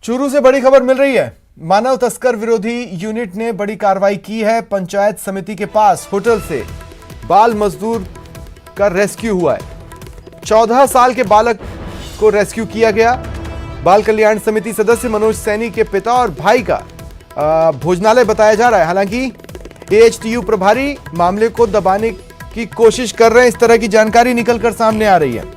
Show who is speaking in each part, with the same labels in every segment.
Speaker 1: चूरू से बड़ी खबर मिल रही है। मानव तस्कर विरोधी यूनिट ने बड़ी कार्रवाई की है। पंचायत समिति के पास होटल से बाल मजदूर का रेस्क्यू हुआ है। 14 साल के बालक को रेस्क्यू किया गया। बाल कल्याण समिति सदस्य मनोज सैनी के पिता और भाई का भोजनालय बताया जा रहा है। हालांकि एएचटीयू प्रभारी मामले को दबाने की कोशिश कर रहे हैं, इस तरह की जानकारी निकलकर सामने आ रही है।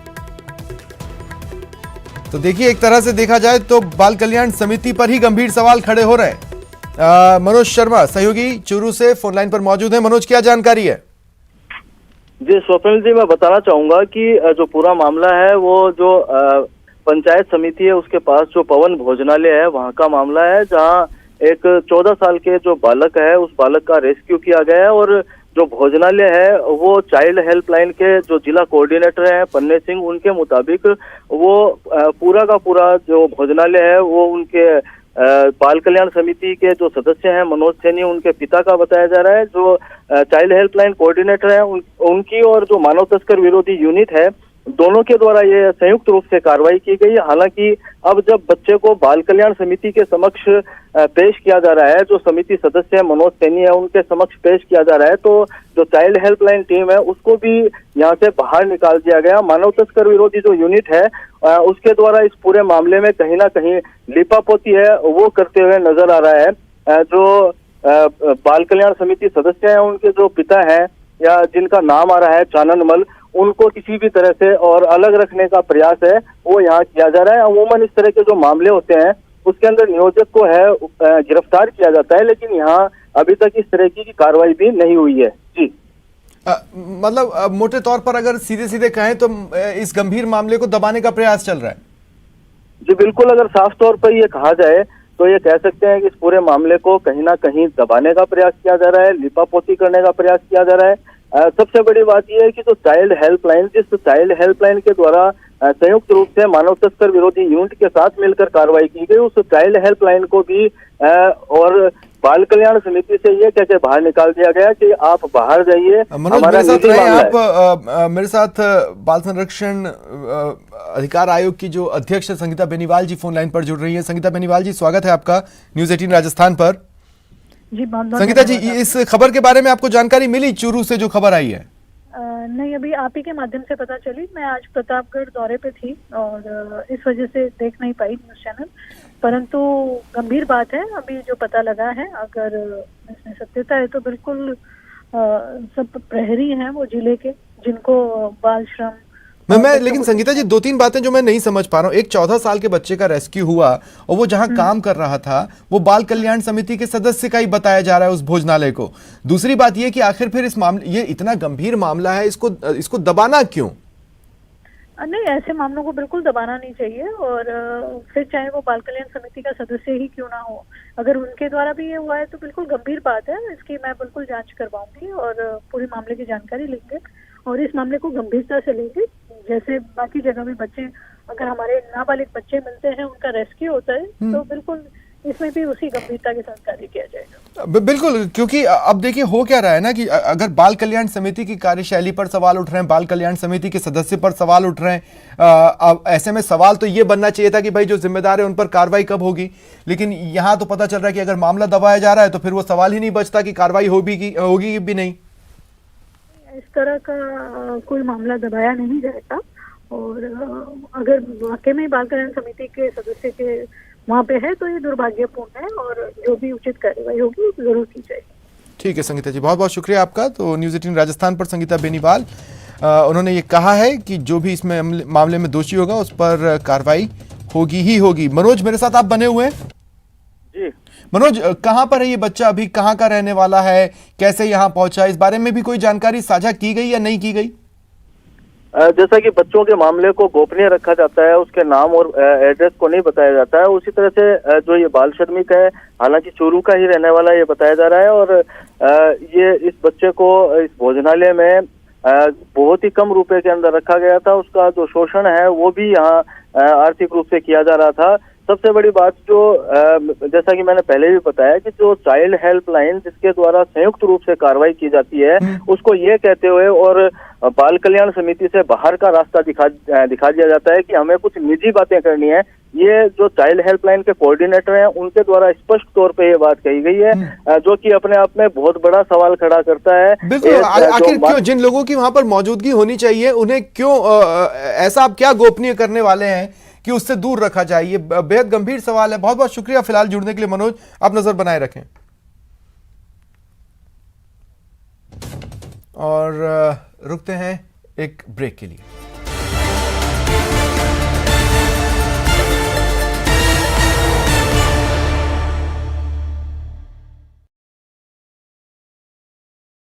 Speaker 1: तो देखिए, एक तरह से देखा जाए तो बाल कल्याण समिति पर ही गंभीर सवाल खड़े हो रहे हैं। मनोज शर्मा सहयोगी चूरू से फोन लाइन पर मौजूद हैं। मनोज, क्या जानकारी है?
Speaker 2: जी स्वप्निल जी, मैं बताना चाहूंगा कि जो पूरा मामला है वो जो पंचायत समिति है उसके पास जो पवन भोजनालय है वहां का मामला है, जहां एक 14 साल के जो बालक है उस बालक का रेस्क्यू किया गया है। और जो भोजनालय है वो चाइल्ड हेल्पलाइन के जो जिला कोऑर्डिनेटर हैं पन्ने सिंह, उनके मुताबिक वो पूरा का पूरा जो भोजनालय है वो उनके बाल कल्याण समिति के जो सदस्य हैं मनोज सैनी, उनके पिता का बताया जा रहा है। जो चाइल्ड हेल्पलाइन कोऑर्डिनेटर है उनकी और जो मानव तस्कर विरोधी यूनिट है, दोनों के द्वारा ये संयुक्त रूप से कार्रवाई की गई। हालांकि अब जब बच्चे को बाल कल्याण समिति के समक्ष पेश किया जा रहा है, जो समिति सदस्य है मनोज सैनी है उनके समक्ष पेश किया जा रहा है, तो जो चाइल्ड हेल्पलाइन टीम है उसको भी यहाँ से बाहर निकाल दिया गया। मानव तस्कर विरोधी जो यूनिट है उसके द्वारा इस पूरे मामले में कहीं ना कहीं लिपापोती है वो करते हुए नजर आ रहा है। जो बाल कल्याण समिति सदस्य है उनके जो पिता है या जिनका नाम आ रहा है चाननमल, उनको किसी भी तरह से और अलग रखने का प्रयास है वो यहाँ किया जा रहा है। अमूमन इस तरह के जो मामले होते हैं उसके अंदर नियोजक को है गिरफ्तार किया जाता है, लेकिन यहाँ अभी तक इस तरह की कार्रवाई भी नहीं हुई है। जी
Speaker 1: मतलब मोटे तौर पर अगर सीधे सीधे कहें तो इस गंभीर मामले को दबाने का प्रयास चल रहा है।
Speaker 2: जी बिल्कुल, अगर साफ तौर पर ये कहा जाए तो ये कह सकते हैं कि इस पूरे मामले को कहीं ना कहीं दबाने का प्रयास किया जा रहा है, लिपापोती करने का प्रयास किया जा रहा है। सबसे बड़ी बात यह है कि जो चाइल्ड हेल्पलाइन, जिस चाइल्ड हेल्पलाइन के द्वारा संयुक्त रूप से मानव तस्कर विरोधी यूनिट के साथ मिलकर कार्रवाई की गई, उस चाइल्ड हेल्पलाइन को भी और बाल कल्याण समिति से ये कहकर बाहर निकाल दिया गया कि आप बाहर जाइए।
Speaker 1: मेरे साथ रहे आप मेरे साथ बाल संरक्षण अधिकार आयोग की जो अध्यक्ष संगीता बेनीवाल जी फोन लाइन पर जुड़ रही है। संगीता बेनीवाल जी, स्वागत है आपका न्यूज 18 राजस्थान पर।
Speaker 3: जी
Speaker 1: संगीता जी, इस खबर के बारे में आपको जानकारी मिली चूरू से जो खबर आई है?
Speaker 3: नहीं, अभी आप ही के माध्यम से पता चली। मैं आज प्रतापगढ़ दौरे पे थी और इस वजह से देख नहीं पाई न्यूज चैनल, परंतु गंभीर बात है। अभी जो पता लगा है, अगर इसमें सत्यता है तो बिल्कुल सब प्रहरी हैं वो जिले के, जिनको बाल श्रम
Speaker 1: लेकिन संगीता जी, 2-3 बातें जो मैं नहीं समझ पा रहा हूँ। एक 14 साल के बच्चे का रेस्क्यू हुआ और वो जहां काम कर रहा था वो बाल कल्याण समिति के सदस्य का ही बताया जा रहा है उस भोजनालय को। दूसरी बात ये कि आखिर फिर इस मामले, ये इतना गंभीर मामला है, इसको दबाना क्यों?
Speaker 3: नहीं, ऐसे मामलों को बिल्कुल दबाना नहीं चाहिए। और फिर चाहे वो बाल कल्याण समिति का सदस्य ही क्यों ना हो, अगर उनके द्वारा भी ये हुआ है तो बिल्कुल गंभीर बात है। इसकी मैं बिल्कुल जांच करवाऊंगी और पूरे मामले की जानकारी लेंगे और इस मामले को गंभीरता से लेंगे। जैसे बाकी जगह भी बच्चे, अगर हमारे नाबालिग बच्चे मिलते हैं, उनका रेस्क्यू होता है, तो बिल्कुल इसमें भी उसी गंभीरता के साथ कार्य किया जाएगा।
Speaker 1: बिल्कुल, क्योंकि अब देखिए हो क्या रहा है ना कि अगर बाल कल्याण समिति की कार्यशैली पर सवाल उठ रहे हैं, बाल कल्याण समिति के सदस्य पर सवाल उठ रहे हैं, अब ऐसे में सवाल तो ये बनना चाहिए था कि भाई जो जिम्मेदार है उन पर कार्रवाई कब होगी। लेकिन यहाँ तो पता चल रहा है कि अगर मामला दबाया जा रहा है तो फिर वो सवाल ही नहीं बचता कि कार्रवाई होगी भी नहीं।
Speaker 3: इस तरह का कोई मामला दबाया नहीं जाएगा और अगर वाकई में बाल कल्याण समिति के सदस्य के वहाँ पे है तो ये दुर्भाग्यपूर्ण है और जो भी उचित कार्रवाई होगी जरूर की जाएगी।
Speaker 1: ठीक है संगीता जी, बहुत बहुत शुक्रिया आपका। तो न्यूज 18 राजस्थान पर संगीता बेनीवाल, उन्होंने ये कहा है कि जो भी इसमें मामले में दोषी होगा उस पर कार्रवाई होगी ही होगी। मनोज, मेरे साथ आप बने हुए हैं।
Speaker 2: जी
Speaker 1: मनोज, कहाँ पर है ये बच्चा, अभी कहाँ का रहने वाला है, कैसे यहाँ पहुंचा, इस बारे में भी कोई जानकारी साझा की गई या नहीं की गई?
Speaker 2: जैसा कि बच्चों के मामले को गोपनीय रखा जाता है, उसके नाम और एड्रेस को नहीं बताया जाता है, उसी तरह से जो ये बाल श्रमिक है हालांकि चूरू का ही रहने वाला ये बताया जा रहा है। और ये इस बच्चे को इस भोजनालय में बहुत ही कम रुपए के अंदर रखा गया था। उसका जो शोषण है वो भी यहाँ आर्थिक रूप से किया जा रहा था। सबसे बड़ी बात जो जैसा कि मैंने पहले भी बताया कि जो चाइल्ड हेल्पलाइन जिसके द्वारा संयुक्त रूप से कार्रवाई की जाती है उसको ये कहते हुए और बाल कल्याण समिति से बाहर का रास्ता दिखा दिया जाता है कि हमें कुछ निजी बातें करनी है। ये जो चाइल्ड हेल्पलाइन के कोऑर्डिनेटर हैं उनके द्वारा स्पष्ट तौर पे ये बात कही गई है, जो कि अपने आप में बहुत बड़ा सवाल खड़ा करता है।
Speaker 1: बिल्कुल, आखिर क्यों जिन लोगों की वहां पर मौजूदगी होनी चाहिए उन्हें क्यों ऐसा आप क्या गोपनीय करने वाले हैं कि उससे दूर रखा जाए? ये बेहद गंभीर सवाल है। बहुत बहुत शुक्रिया फिलहाल जुड़ने के लिए मनोज, आप नजर बनाए रखें। और रुकते हैं एक ब्रेक के लिए।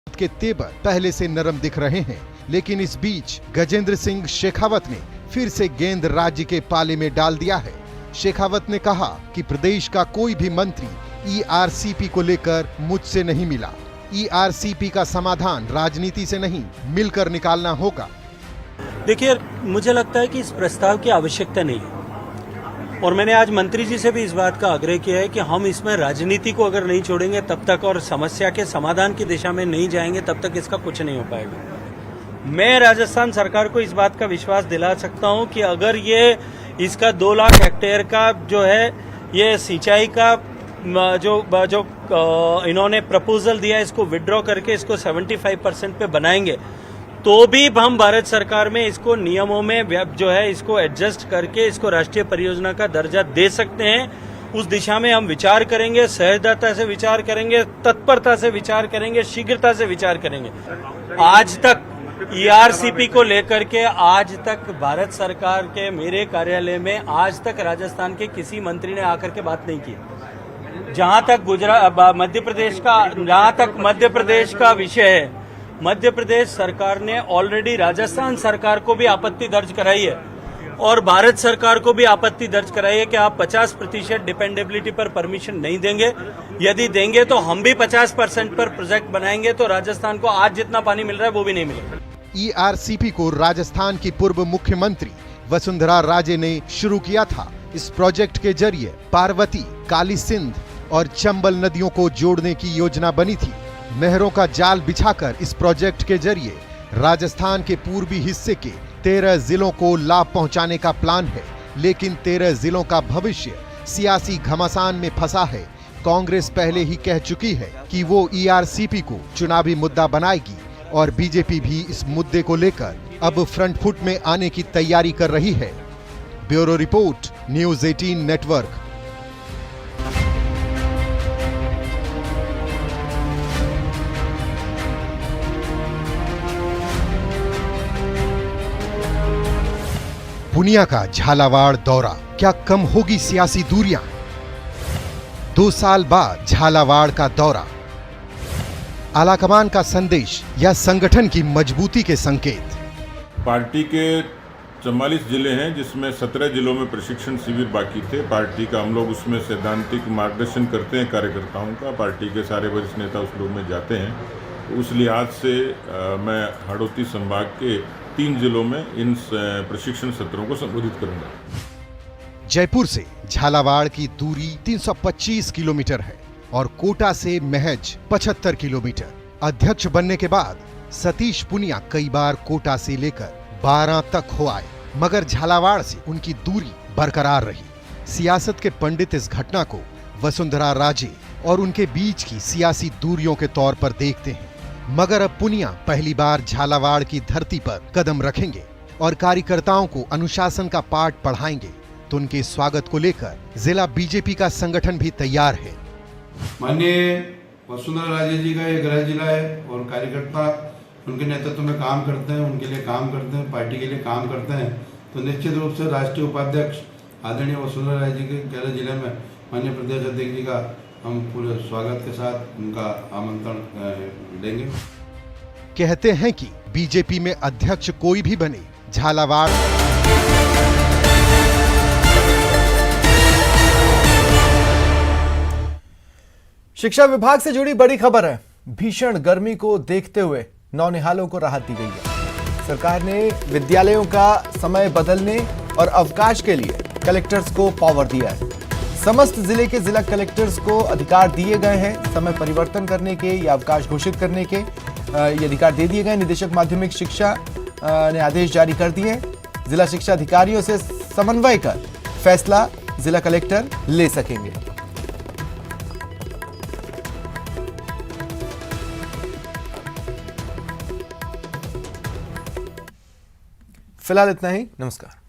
Speaker 4: के तेवर पहले से नरम दिख रहे हैं, लेकिन इस बीच गजेंद्र सिंह शेखावत ने फिर से गेंद राज्य के पाले में डाल दिया है। शेखावत ने कहा कि प्रदेश का कोई भी मंत्री ईआरसीपी को लेकर मुझसे नहीं मिला। ईआरसीपी का समाधान राजनीति से नहीं मिलकर निकालना होगा।
Speaker 5: देखिए, मुझे लगता है कि इस प्रस्ताव की आवश्यकता नहीं है और मैंने आज मंत्री जी से भी इस बात का आग्रह किया है कि हम इसमें राजनीति को अगर नहीं छोड़ेंगे तब तक और समस्या के समाधान की दिशा में नहीं जाएंगे तब तक इसका कुछ नहीं हो पाएगा। मैं राजस्थान सरकार को इस बात का विश्वास दिला सकता हूं कि अगर ये इसका 2 लाख हेक्टेयर का जो है ये सिंचाई का जो इन्होंने प्रपोजल दिया इसको विड्रॉ करके इसको 75% पे बनाएंगे तो भी हम भारत सरकार में इसको नियमों में जो है इसको एडजस्ट करके इसको राष्ट्रीय परियोजना का दर्जा दे सकते हैं। उस दिशा में हम विचार करेंगे, सहजता से विचार करेंगे, तत्परता से विचार करेंगे, शीघ्रता से विचार करेंगे। आज तक ईआरसीपी को लेकर के आज तक भारत सरकार के मेरे कार्यालय में आज तक राजस्थान के किसी मंत्री ने आकर के बात नहीं की। जहां तक मध्य प्रदेश का विषय है, मध्य प्रदेश सरकार ने ऑलरेडी राजस्थान सरकार को भी आपत्ति दर्ज कराई है और भारत सरकार को भी आपत्ति दर्ज कराई है कि आप 50% डिपेंडेबिलिटी पर परमिशन नहीं देंगे। यदि देंगे तो हम भी 50% पर प्रोजेक्ट बनाएंगे तो राजस्थान को आज जितना पानी मिल रहा है वो भी नहीं मिलेगा।
Speaker 4: ईआरसीपी को राजस्थान की पूर्व मुख्यमंत्री वसुंधरा राजे ने शुरू किया था। इस प्रोजेक्ट के जरिए पार्वती, काली सिंध और चंबल नदियों को जोड़ने की योजना बनी थी। नहरों का जाल बिछाकर इस प्रोजेक्ट के जरिए राजस्थान के पूर्वी हिस्से के 13 जिलों को लाभ पहुंचाने का प्लान है, लेकिन 13 जिलों का भविष्य सियासी घमासान में फंसा है। कांग्रेस पहले ही कह चुकी है कि वो ईआरसीपी को चुनावी मुद्दा बनाएगी और बीजेपी भी इस मुद्दे को लेकर अब फ्रंट फुट में आने की तैयारी कर रही है। Bureau report, news 18 network. Punia का झालावाड़ दौरा, क्या कम होगी सियासी दूरियां? 2 साल बाद झालावाड़ का दौरा, आलाकमान का संदेश या संगठन की मजबूती के संकेत?
Speaker 6: पार्टी के 44 जिले हैं जिसमें 17 जिलों में प्रशिक्षण शिविर बाकी थे। पार्टी का हम लोग उसमें सैद्धांतिक मार्गदर्शन करते हैं कार्यकर्ताओं का। पार्टी के सारे वरिष्ठ नेता उस लोग में जाते हैं। उस लिहाज से मैं हाड़ौती संभाग के 3 जिलों में इन प्रशिक्षण सत्रों को संबोधित करूंगा।
Speaker 4: जयपुर से झालावाड़ की दूरी 325 किलोमीटर है और कोटा से महज 75 किलोमीटर। अध्यक्ष बनने के बाद सतीश पुनिया कई बार कोटा से लेकर 12 तक हो आए, मगर झालावाड़ से उनकी दूरी बरकरार रही। सियासत के पंडित इस घटना को वसुंधरा राजे और उनके बीच की सियासी दूरियों के तौर पर देखते हैं, मगर अब पुनिया पहली बार झालावाड़ की धरती पर कदम रखेंगे और कार्यकर्ताओं को अनुशासन का पाठ पढ़ाएंगे, तो उनके स्वागत को लेकर जिला बीजेपी का संगठन भी तैयार है।
Speaker 7: माननीय वसुंधरा राजे जी का ये गृह जिला है और कार्यकर्ता उनके नेतृत्व में काम करते हैं, उनके लिए काम करते हैं, पार्टी के लिए काम करते हैं। तो निश्चित रूप से राष्ट्रीय उपाध्यक्ष आदरणीय वसुंधरा राजे जी के गृह जिले में माननीय प्रदेश अध्यक्ष जी का हम पूरे स्वागत के साथ उनका आमंत्रण देंगे।
Speaker 4: कहते हैं कि बीजेपी में अध्यक्ष कोई भी बने, झालावाड़
Speaker 1: शिक्षा विभाग से जुड़ी बड़ी खबर है। भीषण गर्मी को देखते हुए नौनिहालों को राहत दी गई है। सरकार ने विद्यालयों का समय बदलने और अवकाश के लिए कलेक्टर्स को पावर दिया है। समस्त जिले के जिला कलेक्टर्स को अधिकार दिए गए हैं समय परिवर्तन करने के या अवकाश घोषित करने के ये अधिकार दे दिए गए। निदेशक माध्यमिक शिक्षा ने आदेश जारी कर दिए। जिला शिक्षा अधिकारियों से समन्वय कर फैसला जिला कलेक्टर ले सकेंगे। फिलहाल इतना ही। नमस्कार।